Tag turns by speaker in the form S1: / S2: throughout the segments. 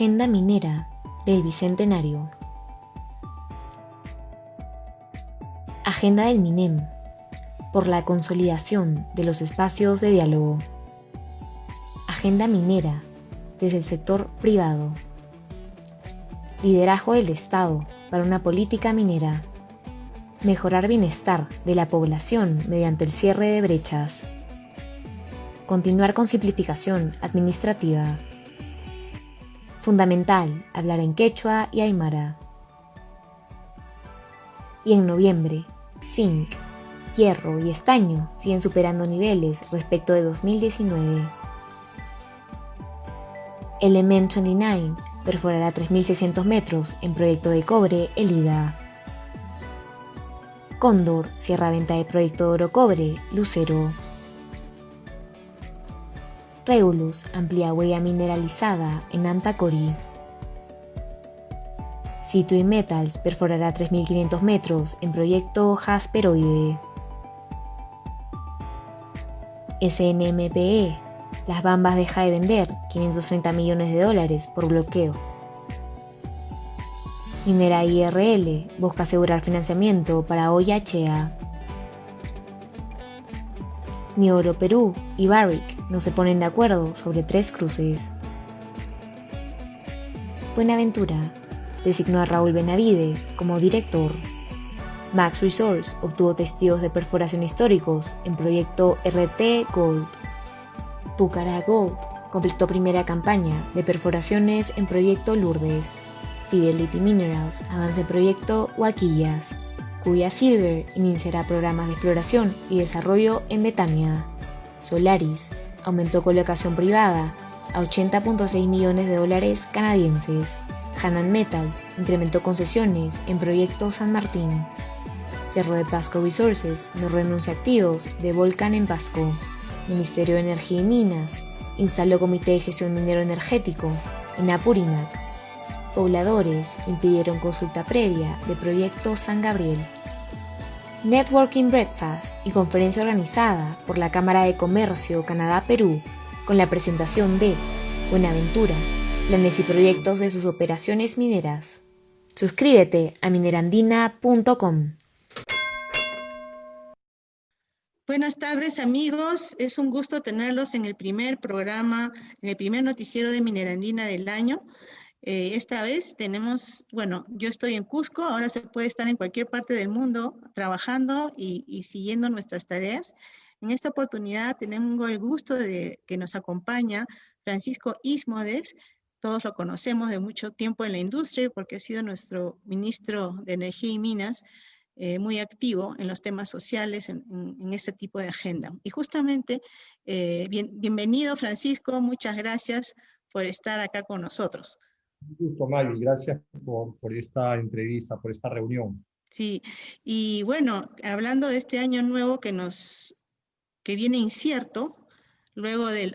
S1: Agenda minera del Bicentenario. Agenda del MINEM, por la consolidación de los espacios de diálogo. Agenda minera desde el sector privado. Liderazgo del Estado para una política minera. Mejorar bienestar de la población mediante el cierre de brechas. Continuar con simplificación administrativa. Fundamental hablar en quechua y aymara. Y en noviembre, zinc, hierro y estaño siguen superando niveles respecto de 2019. Element 29 perforará 3.600 metros en proyecto de cobre Elida. Cóndor cierra venta de proyecto de oro cobre Lucero. Regulus amplía huella mineralizada en Antacori. C3 Metals perforará 3.500 metros en proyecto Jasperoide. SNMPE, Las Bambas deja de vender $530 millones por bloqueo. Minera IRL busca asegurar financiamiento para Ollachea. Nioro Perú y Barrick no se ponen de acuerdo sobre 3 cruces. Buenaventura designó a Raúl Benavides como director. Max Resource obtuvo testigos de perforación históricos en proyecto RT Gold. Pucará Gold completó primera campaña de perforaciones en proyecto Lourdes. Fidelity Minerals avanza en proyecto Huaquillas. Cuya Silver iniciará programas de exploración y desarrollo en Betania. Solaris aumentó colocación privada a $80.6 millones canadienses. Hanan Metals incrementó concesiones en proyecto San Martín. Cerro de Pasco Resources no renuncia a activos de Volcan en Pasco. Ministerio de Energía y Minas instaló comité de gestión minero energético en Apurímac. Pobladores impidieron consulta previa de proyecto San Gabriel. Networking Breakfast y conferencia organizada por la Cámara de Comercio Canadá-Perú con la presentación de Buenaventura, planes y proyectos de sus operaciones mineras. Suscríbete a minerandina.com.
S2: Buenas tardes, amigos. Es un gusto tenerlos en el primer programa, en el primer noticiero de Minerandina del año. Esta vez tenemos, yo estoy en Cusco, ahora se puede estar en cualquier parte del mundo trabajando y siguiendo nuestras tareas. En esta oportunidad tenemos el gusto de que nos acompaña Francisco Ismodes. Todos lo conocemos de mucho tiempo en la industria porque ha sido nuestro ministro de Energía y Minas, muy activo en los temas sociales, en este tipo de agenda. Y justamente, bienvenido Francisco, muchas gracias por estar acá con nosotros.
S3: Un gusto, Maggie. Gracias por esta entrevista, por esta reunión.
S2: Sí, y bueno, hablando de este año nuevo que viene incierto, luego del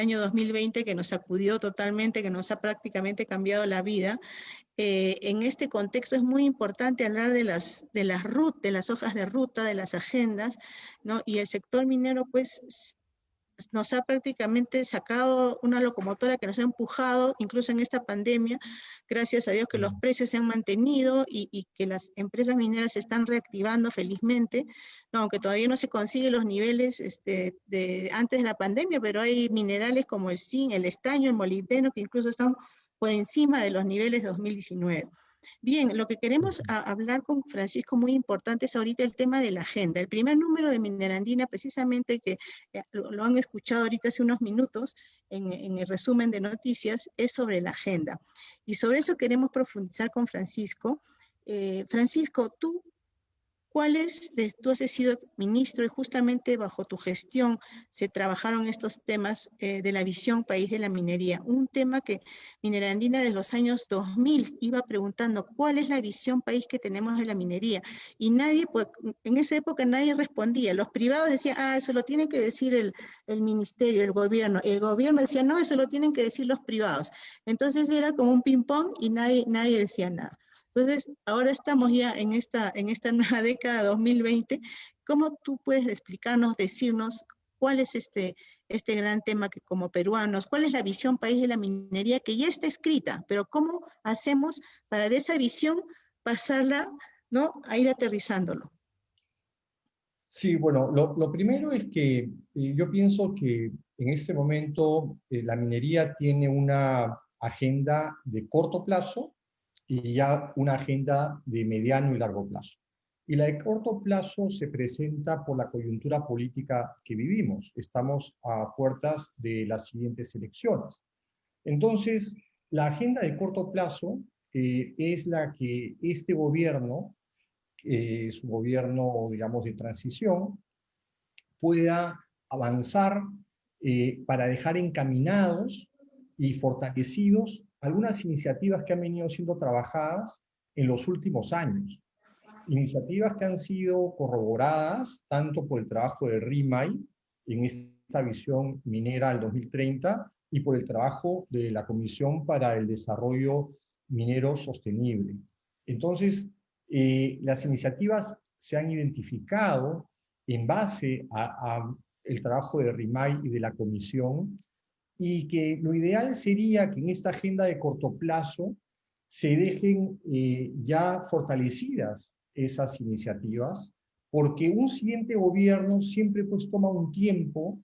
S2: año 2020 que nos sacudió totalmente, que nos ha prácticamente cambiado la vida, en este contexto es muy importante hablar de las hojas de ruta, de las agendas, ¿no? Y el sector minero, pues, nos ha prácticamente sacado una locomotora que nos ha empujado, incluso en esta pandemia, gracias a Dios que los precios se han mantenido y que las empresas mineras se están reactivando felizmente, no, aunque todavía no se consiguen los niveles de antes de la pandemia, pero hay minerales como el zinc, el estaño, el molibdeno, que incluso están por encima de los niveles de 2019. Bien, lo que queremos hablar con Francisco muy importante es ahorita el tema de la agenda. El primer número de Minerandina, precisamente que lo han escuchado ahorita hace unos minutos en el resumen de noticias, es sobre la agenda. Y sobre eso queremos profundizar con Francisco. Francisco, tú has sido ministro y justamente bajo tu gestión se trabajaron estos temas de la visión país de la minería. Un tema que Minerandina desde los años 2000 iba preguntando cuál es la visión país que tenemos de la minería. Y en esa época nadie respondía. Los privados decían, eso lo tiene que decir el ministerio, el gobierno. El gobierno decía, no, eso lo tienen que decir los privados. Entonces era como un ping-pong y nadie decía nada. Entonces, ahora estamos ya en esta nueva década 2020. ¿Cómo tú puedes explicarnos, decirnos ¿Cuál es este gran tema que como peruanos, cuál es la visión país de la minería que ya está escrita, pero cómo hacemos para de esa visión pasarla, ¿no?, a ir aterrizándolo?
S3: Sí, bueno, lo primero es que yo pienso que en este momento la minería tiene una agenda de corto plazo y ya una agenda de mediano y largo plazo. Y la de corto plazo se presenta por la coyuntura política que vivimos. Estamos a puertas de las siguientes elecciones. Entonces, la agenda de corto plazo es la que este gobierno, es un gobierno, digamos, de transición, pueda avanzar para dejar encaminados y fortalecidos algunas iniciativas que han venido siendo trabajadas en los últimos años. Iniciativas que han sido corroboradas tanto por el trabajo de RIMAI en esta visión minera al 2030 y por el trabajo de la Comisión para el Desarrollo Minero Sostenible. Entonces, las iniciativas se han identificado en base a el trabajo de RIMAI y de la Comisión, y que lo ideal sería que en esta agenda de corto plazo se dejen ya fortalecidas esas iniciativas, porque un siguiente gobierno siempre pues toma un tiempo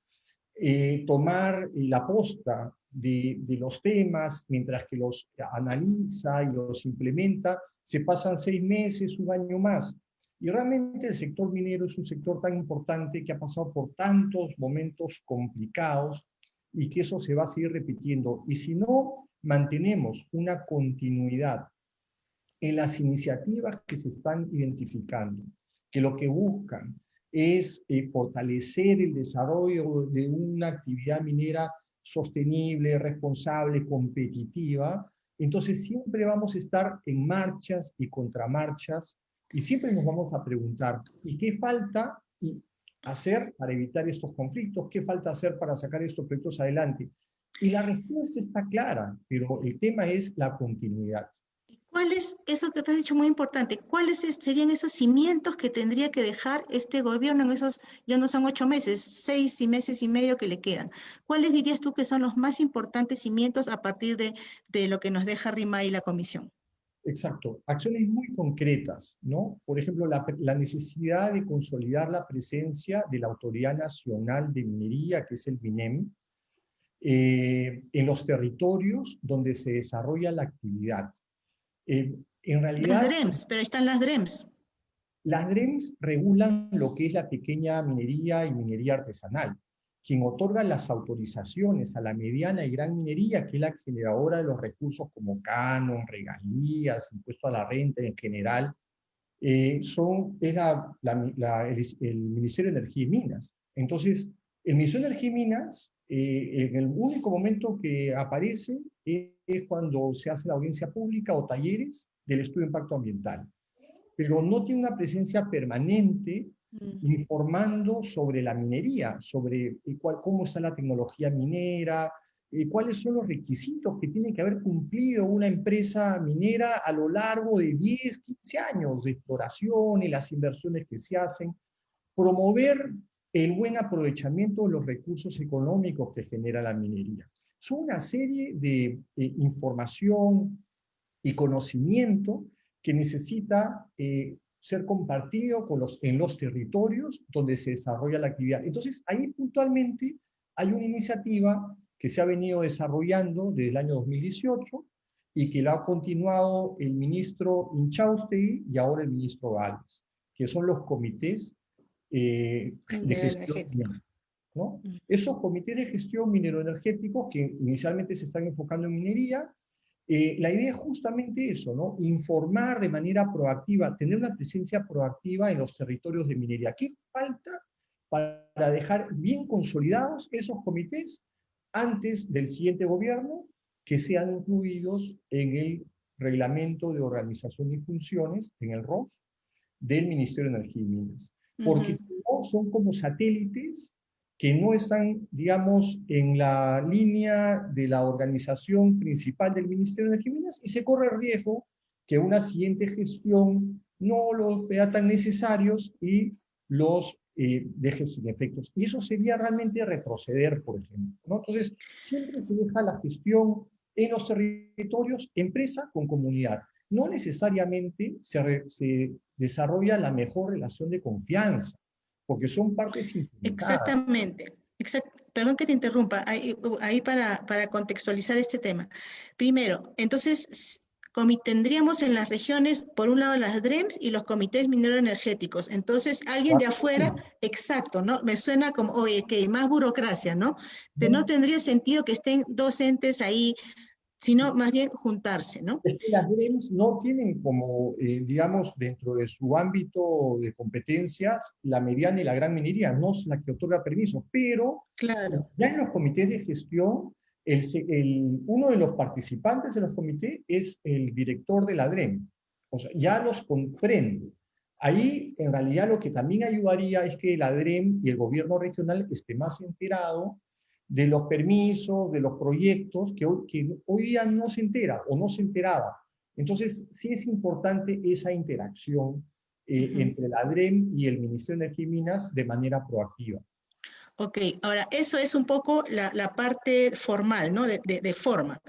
S3: tomar la posta de los temas, mientras que los analiza y los implementa, se pasan 6 meses, un año más. Y realmente el sector minero es un sector tan importante que ha pasado por tantos momentos complicados y que eso se va a seguir repitiendo. Y si no mantenemos una continuidad en las iniciativas que se están identificando, que lo que buscan es fortalecer el desarrollo de una actividad minera sostenible, responsable, competitiva, entonces siempre vamos a estar en marchas y contramarchas y siempre nos vamos a preguntar, ¿y qué falta hacer para evitar estos conflictos? ¿Qué falta hacer para sacar estos proyectos adelante? Y la respuesta está clara, pero el tema es la continuidad.
S2: ¿Cuál es eso que te has dicho muy importante? ¿Cuáles serían esos cimientos que tendría que dejar este gobierno en esos, ya no son 8 meses, 6 meses y medio que le quedan? ¿Cuáles dirías tú que son los más importantes cimientos a partir de lo que nos deja RIMAI y la comisión?
S3: Exacto, acciones muy concretas, ¿no? Por ejemplo, la necesidad de consolidar la presencia de la Autoridad Nacional de Minería, que es el MINEM, en los territorios donde se desarrolla la actividad. En
S2: Las
S3: realidad,
S2: DREMS, pero están las DREMS.
S3: las DREMS regulan lo que es la pequeña minería y minería artesanal. Quien otorga las autorizaciones a la mediana y gran minería, que es la generadora de los recursos como canon, regalías, impuesto a la renta en general, es el Ministerio de Energía y Minas. Entonces, el Ministerio de Energía y Minas, en el único momento que aparece es cuando se hace la audiencia pública o talleres del estudio de impacto ambiental, pero no tiene una presencia permanente informando sobre la minería, sobre cómo está la tecnología minera, cuáles son los requisitos que tiene que haber cumplido una empresa minera a lo largo de 10, 15 años de exploración y las inversiones que se hacen, promover el buen aprovechamiento de los recursos económicos que genera la minería. Son una serie de información y conocimiento que necesita ser compartido en los territorios donde se desarrolla la actividad. Entonces, ahí puntualmente hay una iniciativa que se ha venido desarrollando desde el año 2018 y que la ha continuado el ministro Inchaustegui y ahora el ministro Gálvez, que son los comités de gestión, ¿no? Esos comités de gestión mineroenergéticos que inicialmente se están enfocando en minería, la idea es justamente eso, ¿no? Informar de manera proactiva, tener una presencia proactiva en los territorios de minería. ¿Qué falta para dejar bien consolidados esos comités antes del siguiente gobierno, que sean incluidos en el Reglamento de Organización y Funciones, en el ROF, del Ministerio de Energía y Minas? Porque si no, son como satélites que no están, digamos, en la línea de la organización principal del Ministerio de Energía y Minas, y se corre el riesgo que una siguiente gestión no los vea tan necesarios y los deje sin efectos. Y eso sería realmente retroceder, por ejemplo, ¿no? Entonces, siempre se deja la gestión en los territorios, empresa con comunidad. No necesariamente se desarrolla la mejor relación de confianza, porque son partes interesadas.
S2: Exactamente. Perdón que te interrumpa, ahí para contextualizar este tema. Primero, entonces, tendríamos en las regiones, por un lado, las DREMS y los comités mineros energéticos. Entonces, alguien de afuera, exacto, ¿no? Me suena como, oye, que más burocracia, ¿no? No tendría sentido que estén dos entes ahí, sino más bien juntarse, ¿no?
S3: Es que las DREMS no tienen como, digamos, dentro de su ámbito de competencias, la mediana y la gran minería, no es la que otorga permisos, pero
S2: Claro.
S3: ya en los comités de gestión, uno de los participantes de los comités es el director de la DREM, o sea, ya los comprende. Ahí, en realidad, lo que también ayudaría es que la DREM y el gobierno regional esté más enterado de los permisos, de los proyectos que hoy día no se entera o no se enteraba. Entonces, sí es importante esa interacción entre la DREM y el Ministerio de Energía y Minas de manera proactiva.
S2: Ok, ahora eso es un poco la parte formal, ¿no? De forma.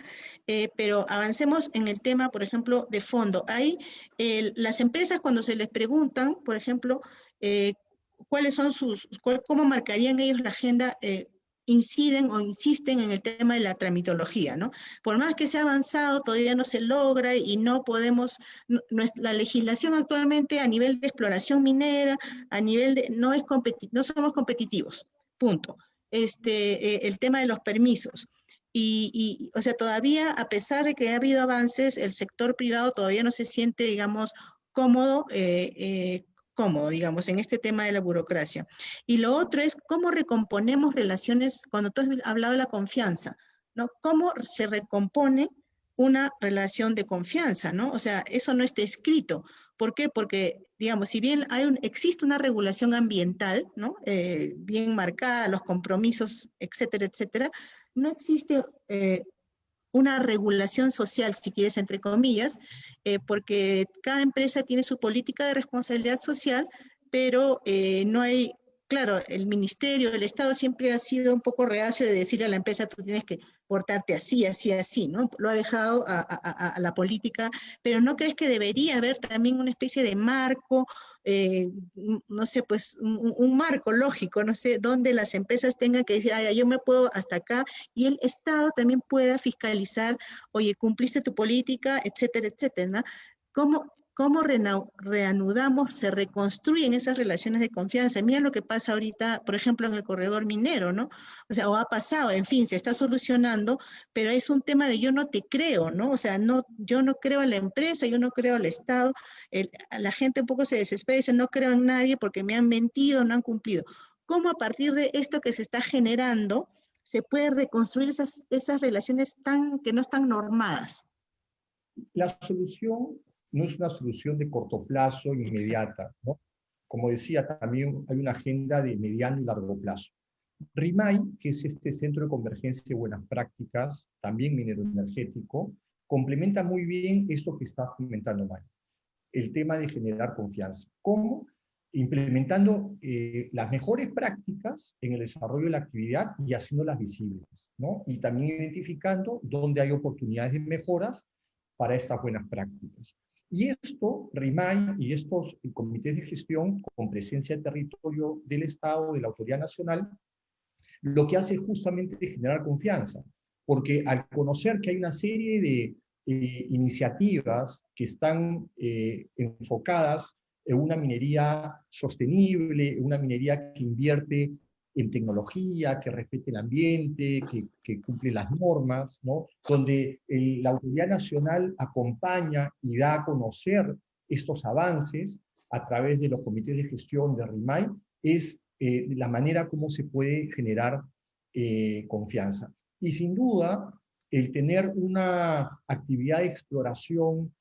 S2: Pero avancemos en el tema, por ejemplo, de fondo. Hay las empresas cuando se les preguntan, por ejemplo, cuáles son cómo marcarían ellos la agenda, inciden o insisten en el tema de la tramitología, ¿no? Por más que se ha avanzado, todavía no se logra y no podemos, la legislación actualmente a nivel de exploración minera, a nivel de, no somos competitivos, punto. El tema de los permisos. O sea, todavía, a pesar de que ha habido avances, el sector privado todavía no se siente, digamos, cómodo, digamos, en este tema de la burocracia. Y lo otro es cómo recomponemos relaciones, cuando tú has hablado de la confianza, ¿no? ¿Cómo se recompone una relación de confianza, ¿no? O sea, eso no está escrito. ¿Por qué? Porque, digamos, si bien existe una regulación ambiental, ¿no? Bien marcada, los compromisos, etcétera, etcétera, no existe una regulación social, si quieres, entre comillas, porque cada empresa tiene su política de responsabilidad social, pero no hay, claro, el ministerio, el Estado siempre ha sido un poco reacio de decirle a la empresa, tú tienes que portarte así, así, así, ¿no? Lo ha dejado a la política, pero ¿no crees que debería haber también una especie de marco, no sé, pues un marco lógico, no sé, donde las empresas tengan que decir, ay, yo me puedo hasta acá, y el Estado también pueda fiscalizar, oye, cumpliste tu política, etcétera, etcétera, ¿no? ¿Cómo reanudamos, se reconstruyen esas relaciones de confianza? Mira lo que pasa ahorita, por ejemplo, en el corredor minero, ¿no? O sea, o ha pasado, en fin, se está solucionando, pero es un tema de yo no te creo, ¿no? O sea, no, yo no creo a la empresa, yo no creo al Estado, la gente un poco se desespera y dice, no creo en nadie porque me han mentido, no han cumplido. ¿Cómo a partir de esto que se está generando se puede reconstruir esas relaciones que no están normadas?
S3: La solución no es una solución de corto plazo,
S2: Exacto.
S3: inmediata, ¿no? Como decía, también hay una agenda de mediano y largo plazo. RIMAI, que es este centro de convergencia de buenas prácticas, también minero energético, complementa muy bien esto que está comentando Mario, el tema de generar confianza. ¿Cómo? Implementando las mejores prácticas en el desarrollo de la actividad y haciéndolas visibles, ¿no? Y también identificando dónde hay oportunidades de mejoras para estas buenas prácticas. Y esto, RIMAI y estos comités de gestión con presencia del territorio del Estado, de la autoridad nacional, lo que hace justamente es generar confianza, porque al conocer que hay una serie de iniciativas que están enfocadas en una minería sostenible, una minería que invierte en tecnología, que respete el ambiente, que cumple las normas, ¿no? Donde la autoridad nacional acompaña y da a conocer estos avances a través de los comités de gestión de RIMAI, es la manera como se puede generar confianza. Y sin duda, el tener una actividad de exploración,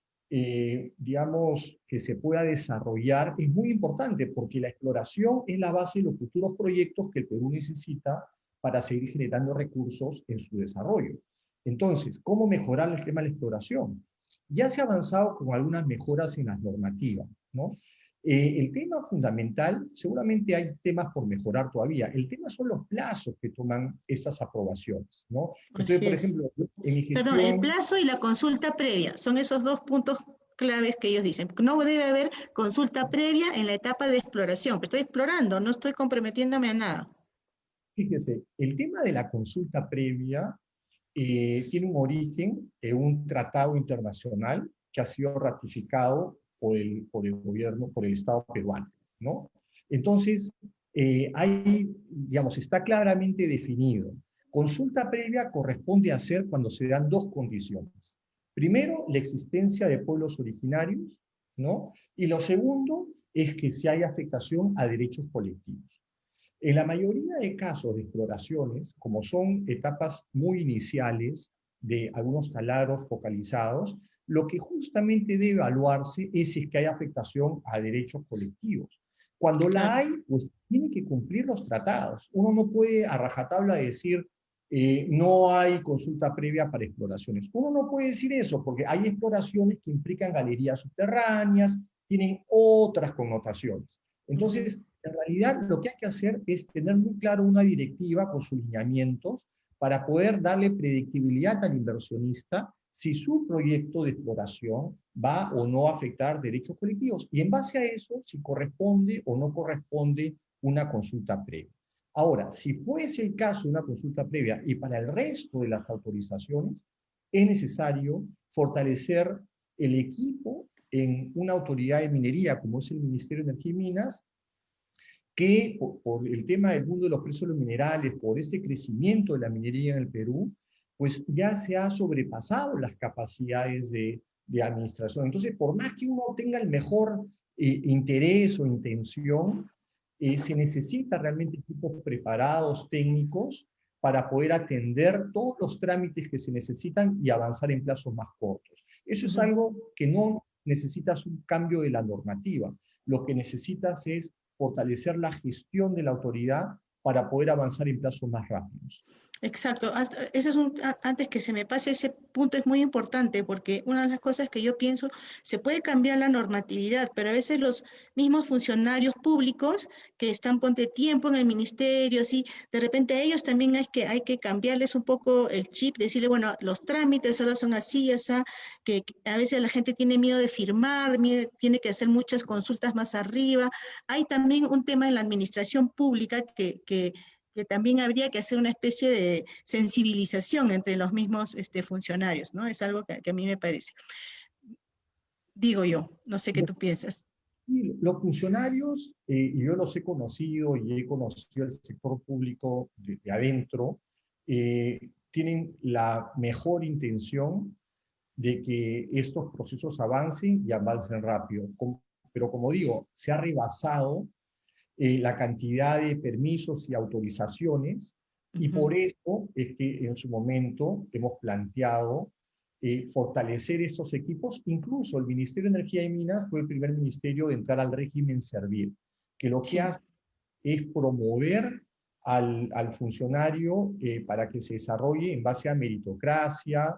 S3: digamos, que se pueda desarrollar es muy importante, porque la exploración es la base de los futuros proyectos que el Perú necesita para seguir generando recursos en su desarrollo. Entonces, ¿cómo mejorar el tema de la exploración? Ya se ha avanzado con algunas mejoras en las normativas, ¿no? El tema fundamental, seguramente hay temas por mejorar todavía. El tema son los plazos que toman esas aprobaciones, ¿no? Entonces,
S2: Así
S3: por
S2: es.
S3: ejemplo, en mi
S2: Perdón, el
S3: gestión,
S2: plazo y la consulta previa son esos dos puntos claves que ellos dicen. No debe haber consulta previa en la etapa de exploración. Estoy explorando, no estoy comprometiéndome a nada.
S3: fíjese, el tema de la consulta previa tiene un origen en un tratado internacional que ha sido ratificado por el gobierno, por el Estado peruano, ¿no? Entonces, digamos, está claramente definido. Consulta previa corresponde hacer cuando se dan dos condiciones. Primero, la existencia de pueblos originarios, ¿no? Y lo segundo es que si hay afectación a derechos colectivos. En la mayoría de casos de exploraciones, como son etapas muy iniciales de algunos taladros focalizados, lo que justamente debe evaluarse es si es que hay afectación a derechos colectivos. Cuando la
S2: Claro.
S3: hay, pues tiene que cumplir los tratados. Uno no puede a rajatabla decir no hay consulta previa para exploraciones. Uno no puede decir eso porque hay exploraciones que implican galerías subterráneas, tienen otras connotaciones. Entonces, en realidad, lo que hay que hacer es tener muy claro una directiva con sus lineamientos para poder darle predictibilidad al inversionista si su proyecto de exploración va o no a afectar derechos colectivos. Y en base a eso, si corresponde o no corresponde una consulta previa. Ahora, si fuese el caso de una consulta previa y para el resto de las autorizaciones, es necesario fortalecer el equipo en una autoridad de minería, como es el Ministerio de Energía y Minas, que por el tema del mundo de los precios de los minerales, por este crecimiento de la minería en el Perú, pues ya se ha sobrepasado las capacidades de administración. Entonces, por más que uno tenga el mejor interés o intención, se necesita realmente equipos preparados, técnicos, para poder atender todos los trámites que se necesitan y avanzar en plazos más cortos. Eso es algo que no necesitas un cambio de la normativa. Lo que necesitas es fortalecer la gestión de la autoridad para poder avanzar en plazos más rápidos.
S2: Exacto. Ese es antes que se me pase ese punto es muy importante porque una de las cosas que yo pienso, se puede cambiar la normatividad, pero a veces los mismos funcionarios públicos que están ponte tiempo en el ministerio, así, de repente a ellos también hay que cambiarles un poco el chip, decirle, bueno, los trámites ahora son así, esa, que a veces la gente tiene miedo de firmar, tiene que hacer muchas consultas más arriba. Hay también un tema en la administración pública que también habría que hacer una especie de sensibilización entre los mismos funcionarios, ¿no? Es algo que a mí me parece. Digo yo, no sé qué tú piensas.
S3: Los funcionarios, y yo los he conocido y he conocido el sector público de adentro, tienen la mejor intención de que estos procesos avancen y avancen rápido. Pero como digo, se ha rebasado la cantidad de permisos y autorizaciones, y por eso es que en su momento hemos planteado fortalecer estos equipos. Incluso el Ministerio de Energía y Minas fue el primer ministerio de entrar al régimen servir, que lo que hace es promover al funcionario para que se desarrolle en base a meritocracia,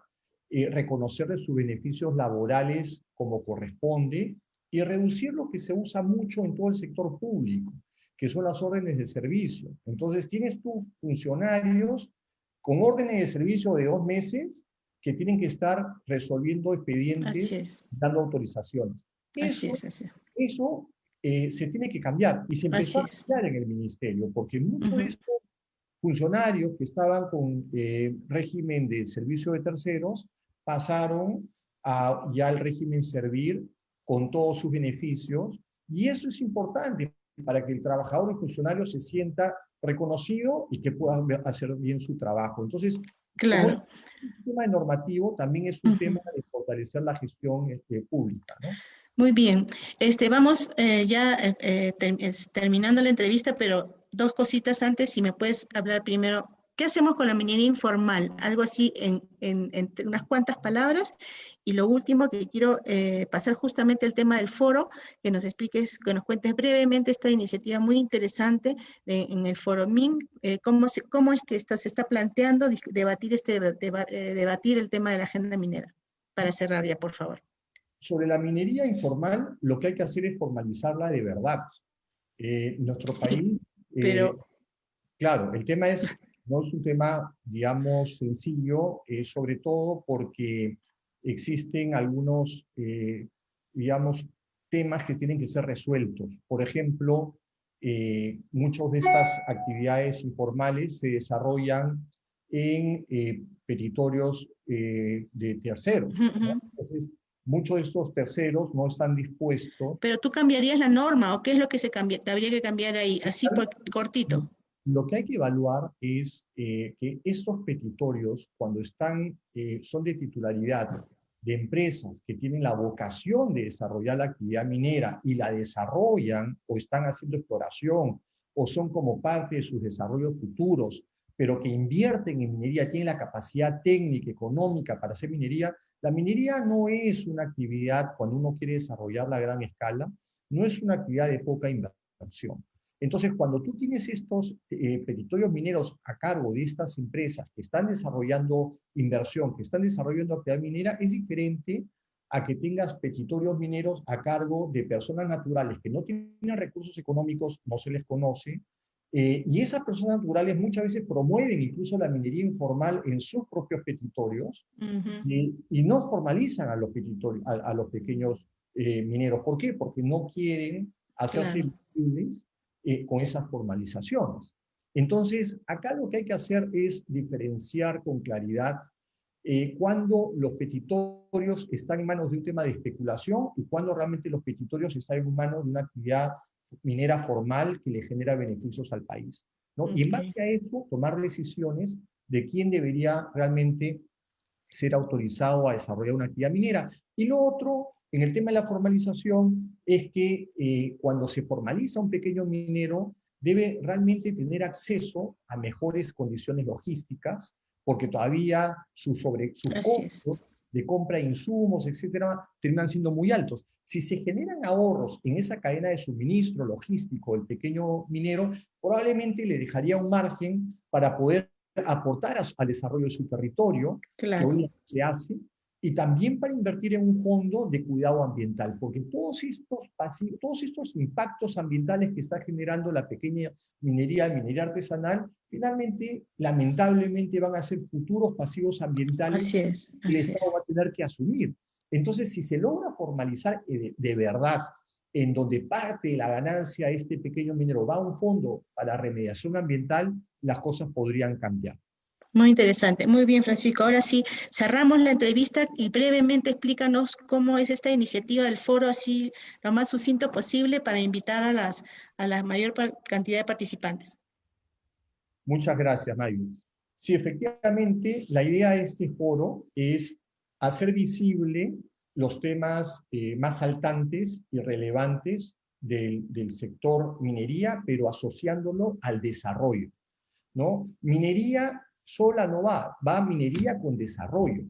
S3: reconocerle sus beneficios laborales como corresponde y reducir lo que se usa mucho en todo el sector público, que son las órdenes de servicio. Entonces tienes tus funcionarios con órdenes de servicio de 2 meses que tienen que estar resolviendo expedientes, dando autorizaciones. Eso se tiene que cambiar, y se empezó a cambiar en el ministerio, porque muchos de estos funcionarios que estaban con régimen de servicio de terceros pasaron ya al régimen servir con todos sus beneficios, y eso es importante para que el trabajador y funcionario se sienta reconocido y que pueda hacer bien su trabajo. Entonces,
S2: claro,
S3: como el tema normativo también es un tema de fortalecer la gestión pública, ¿no?
S2: Muy bien. Vamos terminando la entrevista, pero 2 cositas antes, si me puedes hablar primero. ¿Qué hacemos con la minería informal? Algo así en unas cuantas palabras. Y lo último que quiero pasar justamente el tema del foro, que nos expliques, que nos cuentes brevemente esta iniciativa muy interesante en el foro MIN, cómo es que esto se está planteando debatir el tema de la agenda minera. Para cerrar ya, por favor.
S3: sobre la minería informal, lo que hay que hacer es formalizarla de verdad. Nuestro país,
S2: pero
S3: claro, el tema no es un tema, digamos, sencillo, sobre todo porque existen algunos, digamos, temas que tienen que ser resueltos. Por ejemplo, muchas de estas actividades informales se desarrollan en territorios de terceros, ¿no? Entonces, muchos de estos terceros no están dispuestos.
S2: pero tú cambiarías la norma, ¿o qué es lo que habría que cambiar ahí? Así por cortito.
S3: Lo que hay que evaluar es que estos petitorios, cuando son de titularidad de empresas que tienen la vocación de desarrollar la actividad minera y la desarrollan o están haciendo exploración o son como parte de sus desarrollos futuros, pero que invierten en minería, tienen la capacidad técnica, económica para hacer minería. La minería no es una actividad, cuando uno quiere desarrollarla a gran escala, no es una actividad de poca inversión. Entonces, cuando tú tienes estos petitorios mineros a cargo de estas empresas que están desarrollando inversión, que están desarrollando actividad minera, es diferente a que tengas petitorios mineros a cargo de personas naturales que no tienen recursos económicos, no se les conoce, y esas personas naturales muchas veces promueven incluso la minería informal en sus propios petitorios y no formalizan a los petitorios, a los pequeños mineros. ¿Por qué? Porque no quieren hacerse visibles con esas formalizaciones. Entonces, acá lo que hay que hacer es diferenciar con claridad cuando los petitorios están en manos de un tema de especulación y cuando realmente los petitorios están en manos de una actividad minera formal que le genera beneficios al país, ¿no? Y en base a eso, tomar decisiones de quién debería realmente ser autorizado a desarrollar una actividad minera. Y lo otro, en el tema de la formalización, es que cuando se formaliza un pequeño minero, debe realmente tener acceso a mejores condiciones logísticas, porque todavía sus costos de compra de insumos, etcétera, terminan siendo muy altos. Si se generan ahorros en esa cadena de suministro logístico del pequeño minero, probablemente le dejaría un margen para poder aportar al desarrollo de su territorio, que hoy se hace, y también para invertir en un fondo de cuidado ambiental, porque todos estos impactos ambientales que está generando la pequeña minería artesanal, finalmente, lamentablemente, van a ser futuros pasivos ambientales que el Estado va a tener que asumir. Entonces, si se logra formalizar de verdad, en donde parte de la ganancia de este pequeño minero va a un fondo para remediación ambiental, las cosas podrían cambiar.
S2: Muy interesante. Muy bien, Francisco. Ahora sí, cerramos la entrevista y brevemente explícanos cómo es esta iniciativa del foro, así lo más sucinto posible, para invitar a la mayor cantidad de participantes.
S3: Muchas gracias, Mayu. Sí, efectivamente, la idea de este foro es hacer visible los temas más saltantes y relevantes del sector minería, pero asociándolo al desarrollo, ¿no? Minería sola no va minería con desarrollo.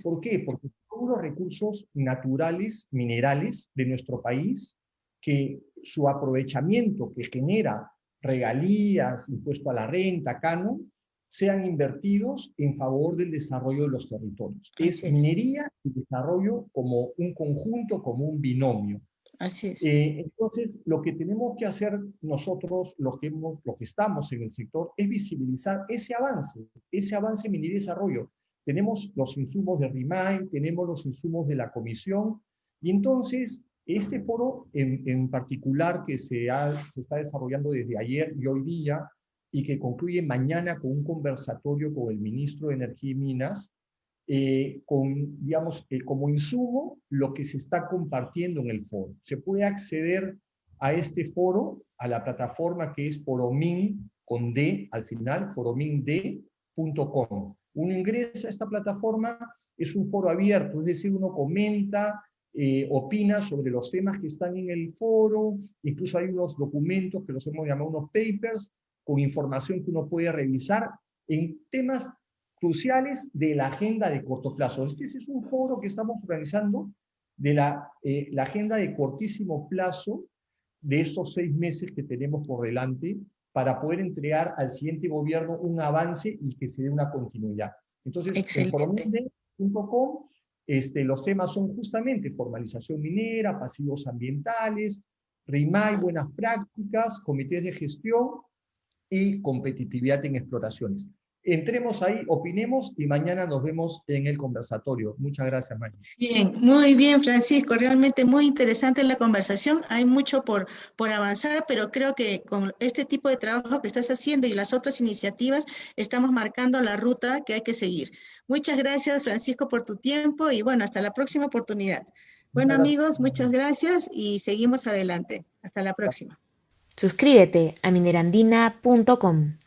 S3: ¿Por qué? Porque todos los recursos naturales, minerales de nuestro país, que su aprovechamiento que genera regalías, impuesto a la renta, canon, sean invertidos en favor del desarrollo de los territorios. Es minería y desarrollo como un conjunto, como un binomio.
S2: Así es.
S3: Entonces, lo que tenemos que hacer nosotros, los que estamos en el sector, es visibilizar ese avance minería y desarrollo. Tenemos los insumos de RIMAI, tenemos los insumos de la comisión, y entonces este foro en particular que se está desarrollando desde ayer y hoy día, y que concluye mañana con un conversatorio con el ministro de Energía y Minas, digamos, como insumo lo que se está compartiendo en el foro. Se puede acceder a este foro, a la plataforma que es foromin, con D al final, foromind.com. Uno ingresa a esta plataforma, es un foro abierto, es decir, uno comenta, opina sobre los temas que están en el foro, incluso hay unos documentos que los hemos llamado unos papers, con información que uno puede revisar en temas cruciales de la agenda de corto plazo. Este es un foro que estamos organizando de la agenda de cortísimo plazo de estos 6 meses que tenemos por delante para poder entregar al siguiente gobierno un avance y que se dé una continuidad. Entonces, en forominde.com Los temas son justamente formalización minera, pasivos ambientales, RIMAI, buenas prácticas, comités de gestión y competitividad en exploraciones. Entremos ahí, opinemos y mañana nos vemos en el conversatorio. Muchas gracias, Maggie.
S2: Bien, muy bien, Francisco. Realmente muy interesante la conversación. Hay mucho por avanzar, pero creo que con este tipo de trabajo que estás haciendo y las otras iniciativas, estamos marcando la ruta que hay que seguir. Muchas gracias, Francisco, por tu tiempo y bueno, hasta la próxima oportunidad. Bueno,
S3: Muchas gracias.
S2: amigos, muchas gracias y seguimos adelante. Hasta la próxima.
S1: Suscríbete a minerandina.com.